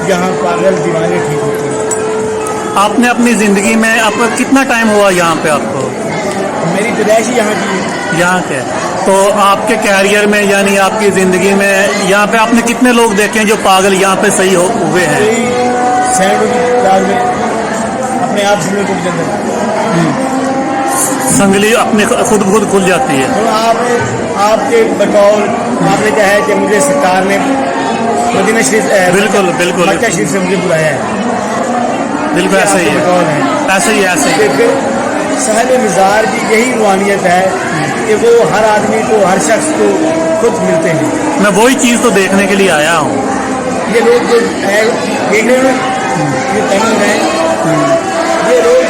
यहाँ पागल दीवाने ठीक होते हैं। आपने अपनी ज़िंदगी में आपका कितना टाइम हुआ यहाँ पे आपको? मेरी पैदाइश ही यहाँ की है। यहाँ के तो आपके कैरियर में यानी आपकी ज़िंदगी में यहाँ पे आपने कितने लोग देखे हैं जो पागल यहाँ पे सही हुए हैं? अपने आप से टूट जाते हैं, संगली अपने खुद खुल जाती है। तो आपके बतौर आपने क्या है कि मुझे सरकार ने मदीना शरीफ बिल्कुल बिल्कुल मक्का शरीफ से मुझे बुलाया है। बिल्कुल ऐसा ही है, ऐसे ही ऐसे ही। फिर साहिब मिज़ार की यही रूहानियत है कि वो हर आदमी को, हर शख्स को खुद मिलते हैं। मैं वही चीज़ तो देखने के लिए आया हूँ। ये लोग जो है देख रहे हैं, ये तमिल है, ये लोग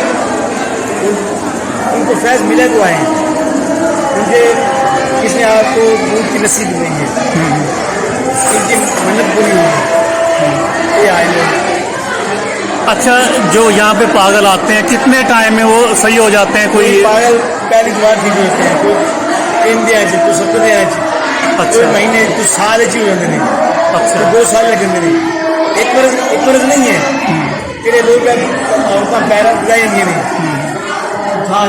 उनको फैज़ मिला तो आए हैं, उनके किसने आपको दूध की नसीब नहीं है, इनकी मन्नत पूरी हुई है, ये आए लोग। अच्छा, जो यहाँ पे पागल आते हैं कितने टाइम में वो सही हो जाते हैं? कोई पागल पहली बार ठीक होते हैं, कोई 3 दिन तो 70 दिन, अच्छा महीने तो साल ही हो जाते हैं, अच्छा 2 साल लग जाते हैं। एक बरस नहीं है कि लोग पैर बुलाए नहीं। हाँ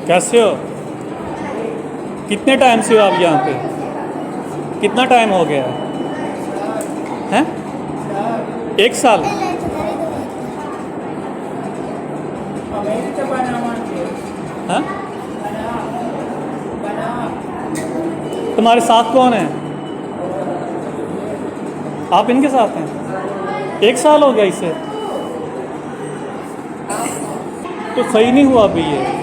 कैसे हो? कितने टाइम से हो आप यहाँ पे? कितना टाइम हो गया है? 1 साल? हाँ? तुम्हारे साथ कौन है? आप इनके साथ हैं? 1 साल हो गया इसे? तो सही नहीं हुआ अभी ये।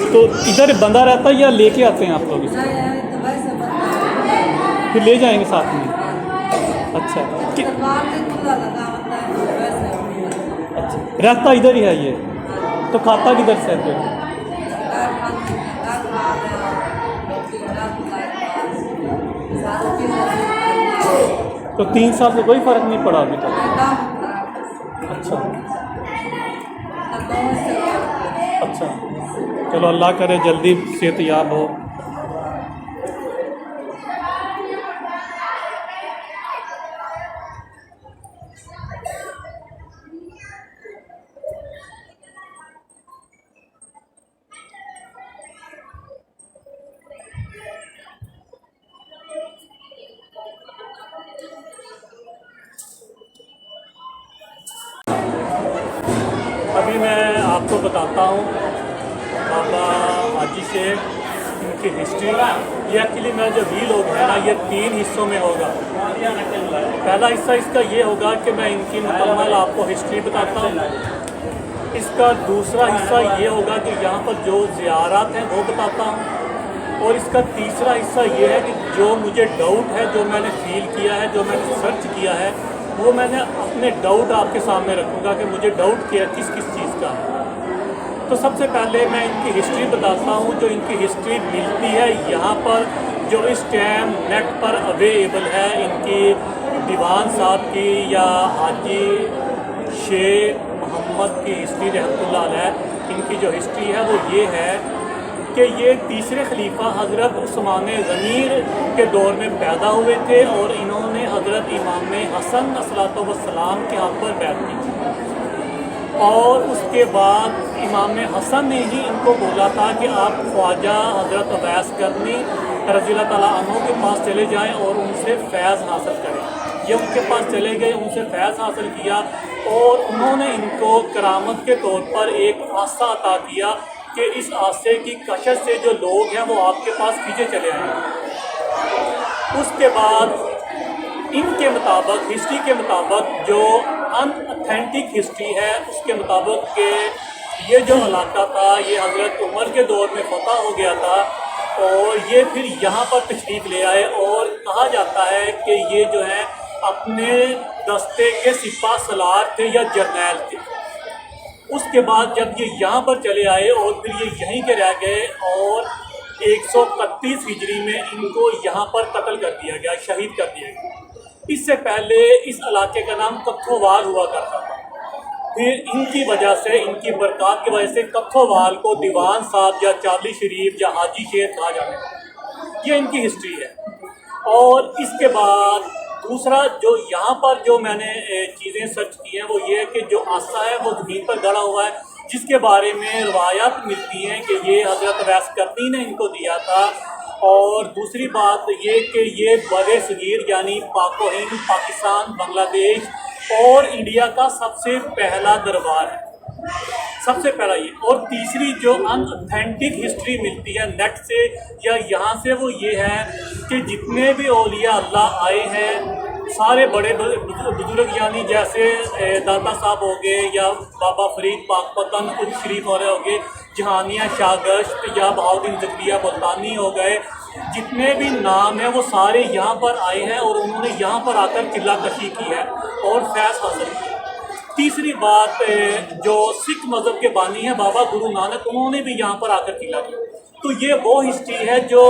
तो इधर बंदा रहता है या लेके आते हैं आप लोग इसे? फिर ले जाएंगे साथ में? अच्छा अच्छा, रहता इधर ही है ये? तो खाता किधर से है फिर? तो 3 साल से कोई फर्क नहीं पड़ा अभी तक? अच्छा अच्छा, चलो अल्लाह करे जल्दी सेहत याब हो। अभी मैं आपको बताता हूँ बाबा हाजी शेख, इनकी हिस्ट्री। ये एक्चुअली मैं जो वील होगा है ना, ये 3 हिस्सों में होगा। पहला हिस्सा इसका ये होगा कि मैं इनकी मुकम्मल आपको हिस्ट्री बताता हूँ। इसका दूसरा हिस्सा ये होगा कि यहाँ पर जो ज़ियारत हैं वो बताता हूँ। और इसका तीसरा हिस्सा ये है कि जो मुझे डाउट है, जो मैंने फील किया है, जो मैंने सर्च किया है, वो मैंने अपने डाउट आपके सामने रखूँगा कि मुझे डाउट किया किस किस चीज़ का है। तो सबसे पहले मैं इनकी हिस्ट्री बताता हूँ। जो इनकी हिस्ट्री मिलती है यहाँ पर, जो इस टाइम नेट पर अवेलेबल है, इनकी दीवान साहब की या हाजी शेख मोहम्मद की हिस्ट्री रहमतुल्लाह अलैह, इनकी जो हिस्ट्री है वो ये है कि ये तीसरे खलीफा हज़रत उस्मान ग़नी के दौर में पैदा हुए थे और इन्होंने हज़रत इमाम हसन अलैहिस्सलाम के हाथ पर बैत की थी। और उसके बाद इमाम हसन ने ही इनको बोला था कि आप ख्वाजा हज़रत अवैस करनी रज़ी अल्लाह तआला अन्हु के पास चले जाएं और उनसे फैज़ हासिल करें। ये उनके पास चले गए, उनसे फैज़ हासिल किया और उन्होंने इनको करामत के तौर पर एक आसा अता किया कि इस आसे की कशिश से जो लोग हैं वो आपके पास खींचे चले आए। उसके बाद इनके मुताबिक, हिस्ट्री के मुताबिक, जो अनऑथेंटिक हिस्ट्री है उसके मुताबिक कि ये जो इलाका था ये हज़रत उमर के दौर में फतह हो गया था और ये फिर यहाँ पर तशरीफ़ ले आए। और कहा जाता है कि ये जो है अपने दस्ते के सिपा सलार थे या जर्नैल थे। उसके बाद जब ये यहाँ पर चले आए और फिर ये यहीं के रह गए और 131 हिजरी में इनको यहाँ पर कत्ल कर दिया गया, शहीद कर दिया गया। इससे पहले इस इलाके का नाम कत्थोवाल हुआ करता था। फिर इनकी वजह से, इनकी बरक़ात की वजह से कत्थोवाल को दीवान साहब या चार्ली शरीफ या हाजी शेख कहा जाता है। ये इनकी हिस्ट्री है। और इसके बाद दूसरा जो यहाँ पर जो मैंने चीज़ें सर्च की हैं वो ये है कि जो आसा है वो ज़मीन पर गड़ा हुआ है, जिसके बारे में रवायात मिलती हैं कि ये हज़रत अवैस करनी ने इनको दिया था। और दूसरी बात ये कि ये बड़े सगीर यानी पाक-ओ-हिंद, पाकिस्तान, बांग्लादेश और इंडिया का सबसे पहला दरबार है, सबसे पहला ये। और तीसरी जो अनऑथेंटिक हिस्ट्री मिलती है नेट से या यहाँ से वो ये है कि जितने भी औलिया अल्लाह आए हैं, सारे बड़े बुजुर्ग यानी जैसे दाता साहब हो गए या बाबा फरीद पाकपतन कुछ शरीफ हो रहे हो गए, जहानिया शागश्त या बहाउद्दीन ज़करिया मुल्तानी हो गए, जितने भी नाम हैं वो सारे यहाँ पर आए हैं और उन्होंने यहाँ पर आकर किला कशी की है और फैज़ हासिल किया। तीसरी बात, जो सिख मज़हब के बानी हैं बाबा गुरु नानक, उन्होंने भी यहाँ पर आकर किला किया। तो ये वो हिस्ट्री है जो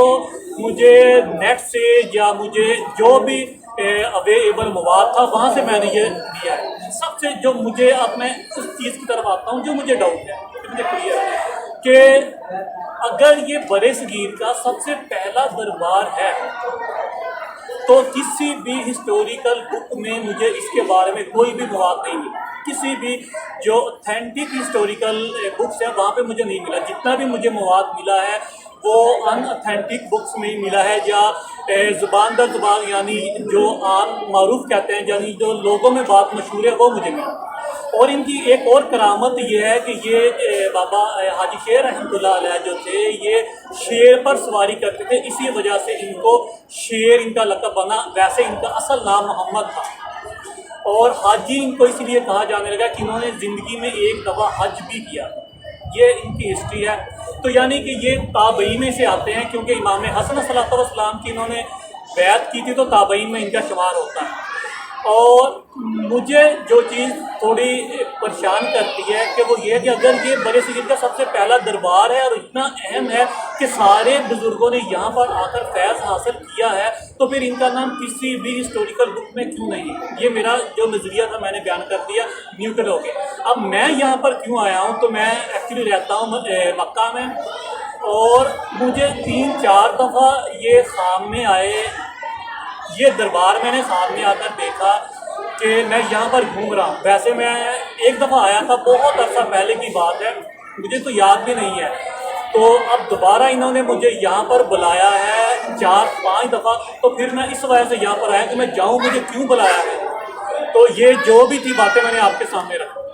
मुझे नेट से या मुझे जो भी अवेलेबल मवाद था वहाँ से मैंने ये लिया है। सबसे जो मुझे, अब मैं उस चीज़ की तरफ आता हूँ जो मुझे डाउट है, मुझे क्लियर है कि अगर ये बड़े सगीर का सबसे पहला दरबार है तो किसी भी हिस्टोरिकल बुक में मुझे इसके बारे में कोई भी मवाद नहीं मिला। किसी भी जो ऑथेंटिक हिस्टोरिकल बुक्स है वहाँ पे मुझे नहीं मिला। जितना भी मुझे मवाद मिला है वो अनऑथेंटिक बुक्स में ही मिला है, या ज़ुबान दर ज़ुबान, यानी जो आप मारूफ कहते हैं, यानी जो लोगों में बात मशहूर है वो मुझे मिला। और इनकी एक और करामत ये है कि ये बाबा हाजी शेर रहमतुल्लाह अलैह जो थे ये शेर पर सवारी करते थे, इसी वजह से इनको शेर इनका लक़ब बना। वैसे इनका असल नाम मोहम्मद था और हाजी इनको इसलिए कहा जाने लगा कि इन्होंने ज़िंदगी में एक दफ़ा हज भी किया। ये इनकी हिस्ट्री है। तो यानी कि ये ताबईन में से आते हैं, क्योंकि इमाम हसन सल्लल्लाहु अलैहि वसल्लम की इन्होंने बैत की थी तो ताबईन में इनका शुमार होता है। और मुझे जो चीज़ थोड़ी परेशान करती है कि वो ये है कि अगर ये बड़े सगीर का सबसे पहला दरबार है और इतना अहम है कि सारे बुज़ुर्गों ने यहाँ पर आकर फैज़ हासिल किया है, तो फिर इनका नाम किसी भी हिस्टोरिकल बुक में क्यों नहीं है? ये मेरा जो नज़रिया था मैंने बयान कर दिया, न्यूट्रल हो गया। अब मैं यहाँ पर क्यों आया हूँ, तो मैं एक्चुअली रहता हूँ मक्का में, और मुझे 3-4 दफ़ा ये सामने आए, ये दरबार मैंने सामने आकर देखा कि मैं यहाँ पर घूम रहा हूँ। वैसे मैं एक दफ़ा आया था, बहुत अर्सा पहले की बात है, मुझे तो याद भी नहीं है। तो अब दोबारा इन्होंने मुझे यहाँ पर बुलाया है 4-5 दफ़ा, तो फिर मैं इस वजह से यहाँ पर आया कि मैं जाऊँ, मुझे क्यों बुलाया है। तो ये जो भी थी बातें मैंने आपके सामने रखी।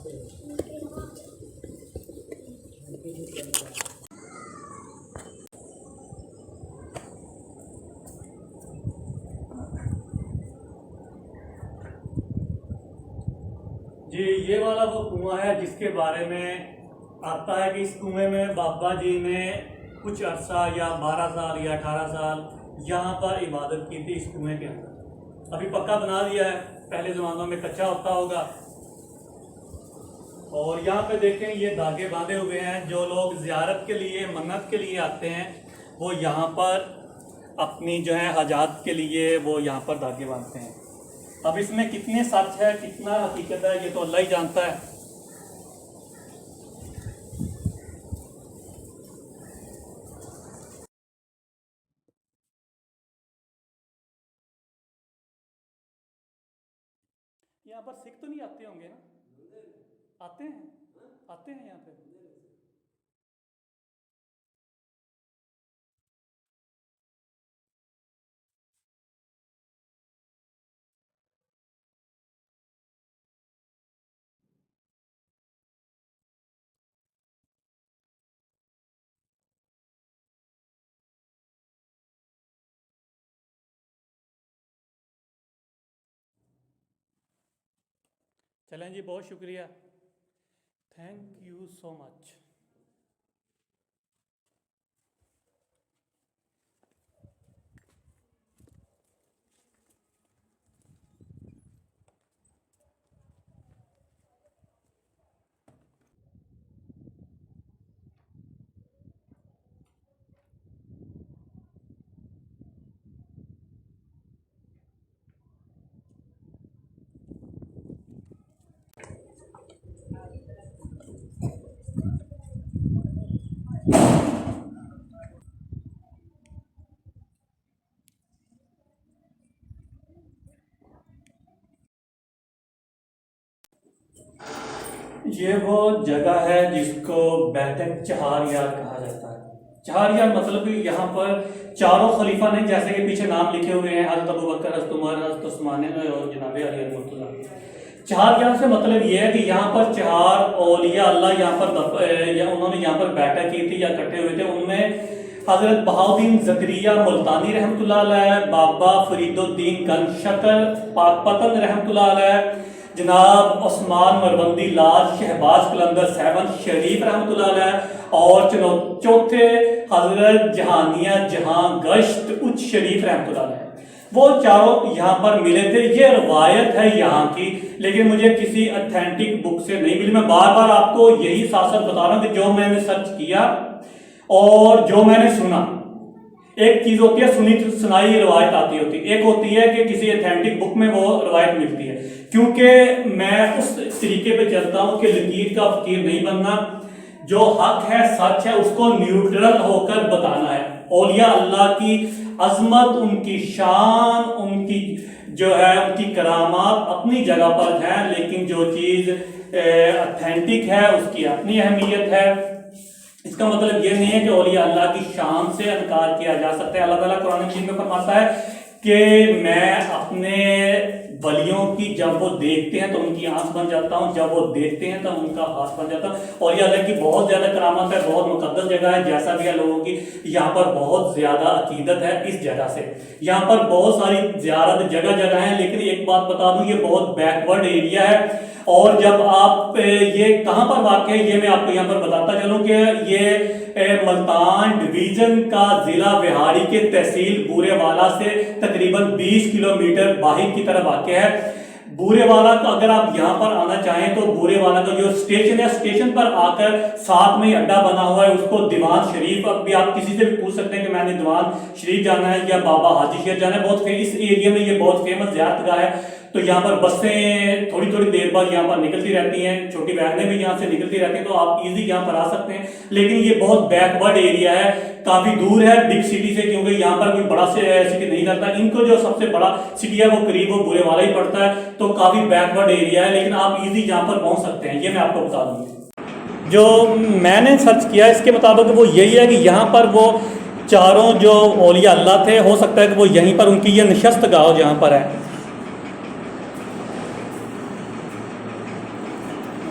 जी ये वाला वो कुआं है जिसके बारे में आता है कि इस कुएं में बाबा जी ने कुछ अरसा या 12 साल या 18 साल यहाँ पर इबादत की थी इस कुएं के अंदर। अभी पक्का बना दिया है, पहले ज़मानों में कच्चा होता होगा। और यहाँ पे देखें ये धागे बांधे हुए हैं। जो लोग ज़ियारत के लिए मन्नत के लिए आते हैं वो यहाँ पर अपनी जो है हाजात के लिए वो यहाँ पर धागे बांधते हैं। अब इसमें कितने सच है कितना हकीकत है ये तो अल्लाह ही जानता है। यहाँ पर सिख तो नहीं आते होंगे ना? आते हैं यहाँ पे। चलें जी, बहुत शुक्रिया, थैंक यू सो मच। ये वो जगह है जिसको बैठक चहार-यार कहा जाता है। चहार-यार मतलब कि यहाँ पर चारों खलीफा ने, जैसे कि पीछे नाम लिखे हुए हैं, हज़रत अबू बकर, हज़रत उमर, हज़रत उस्मान और जनाब अली मुर्तज़ा। चहार-यार से मतलब ये है कि यहाँ पर चार औलिया अल्लाह यहाँ पर या उन्होंने यहाँ पर बैठक की थी या इकट्ठे हुए थे। उनमें हज़रत बहाउद्दीन ज़करिया मुल्तानी रहमतुल्लाह अलैह, बाबा फरीदुद्दीन गंजशकर पाकपतन रहमतुल्लाह अलैह, जनाब उस्मान मरवंदी लाल शहबाज कलंदर सेवन शरीफ रहमतुल्लाह अलैह और चौथे हजरत जहानिया जहां गश्त उच्च शरीफ रहमतुल्लाह अलैह। वो चारों यहाँ पर मिले थे। ये रवायत है यहाँ की, लेकिन मुझे किसी ऑथेंटिक बुक से नहीं मिली। मैं बार बार आपको यही साथ साथ बता रहा हूँ कि जो मैंने सर्च किया और जो मैंने सुना, एक चीज होती है सुनी सुनाई रवायत आती होती है, एक होती है कि किसी ऑथेंटिक बुक में वो रवायत मिलती है। क्योंकि मैं उस तरीके पे चलता हूं कि लकीर का फकीर नहीं बनना, जो हक है सच है उसको न्यूट्रल होकर बताना है। औलिया अल्लाह की अजमत, उनकी शान, उनकी जो है उनकी करामात अपनी जगह पर है, लेकिन जो चीज ऑथेंटिक है उसकी अपनी अहमियत है। इसका मतलब ये नहीं है कि औलिया अल्लाह की शान से इनकार किया जा सकता है। अल्लाह ताला कुरान मजीद में फरमाता है कि मैं अपने वलियों की जब वो देखते हैं तो उनकी आंख बन जाता हूं, जब वो देखते हैं तो उनका हाथ बन जाता हूं। और ये अल्लाह की बहुत ज्यादा करामत है, बहुत मुकद्दस जगह है। जैसा भी है लोगों की यहाँ पर बहुत ज्यादा अकीदत है इस जगह से। यहाँ पर बहुत सारी ज़ियारत जगह जगह है, लेकिन एक बात बता दूं, ये बहुत बैकवर्ड एरिया है। और जब आप ये कहां पर वाक़ है ये मैं आपको यहाँ पर बताता चलूं कि ये मुल्तान डिवीजन का जिला बिहारी के तहसील बूरेवाला से तकरीबन 20 किलोमीटर बाहर की तरफ वाक़ है। बूरेवाला का अगर आप यहाँ पर आना चाहें तो बूरेवाला का जो स्टेशन है, स्टेशन पर आकर साथ में अड्डा बना हुआ है, उसको दीवान शरीफ, अब भी आप किसी से भी पूछ सकते हैं कि मैंने दीवान शरीफ जाना है या बाबा हाजी शेर जाना है। बहुत इस एरिया में ये बहुत फेमस ज़ियारत गाह है। तो यहाँ पर बसें थोड़ी थोड़ी देर बाद यहाँ पर निकलती रहती हैं, छोटी वैनें भी यहाँ से निकलती रहती हैं, तो आप इजी यहाँ पर आ सकते हैं। लेकिन ये बहुत बैकवर्ड एरिया है, काफी दूर है बिग सिटी से, क्योंकि यहाँ पर कोई बड़ा सिटी नहीं लगता। इनको जो सबसे बड़ा सिटी है वो करीब वो बूरेवाला ही पड़ता है, तो काफी बैकवर्ड एरिया है, लेकिन आप इजी यहाँ पर पहुंच सकते हैं। ये मैं आपको बता दूंगी। जो मैंने सर्च किया इसके मुताबिक वो यही है कि यहाँ पर वो चारों जो औलिया अल्लाह थे, हो सकता है कि वो यहीं पर उनकी ये नशस्त गाह जहाँ पर है।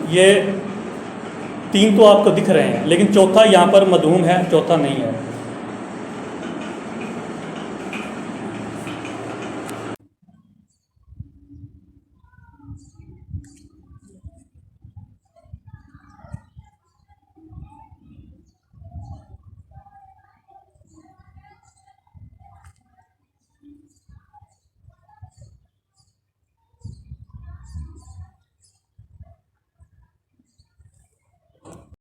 ये तीन तो आपको दिख रहे हैं, लेकिन चौथा यहाँ पर मधूम है, चौथा नहीं है।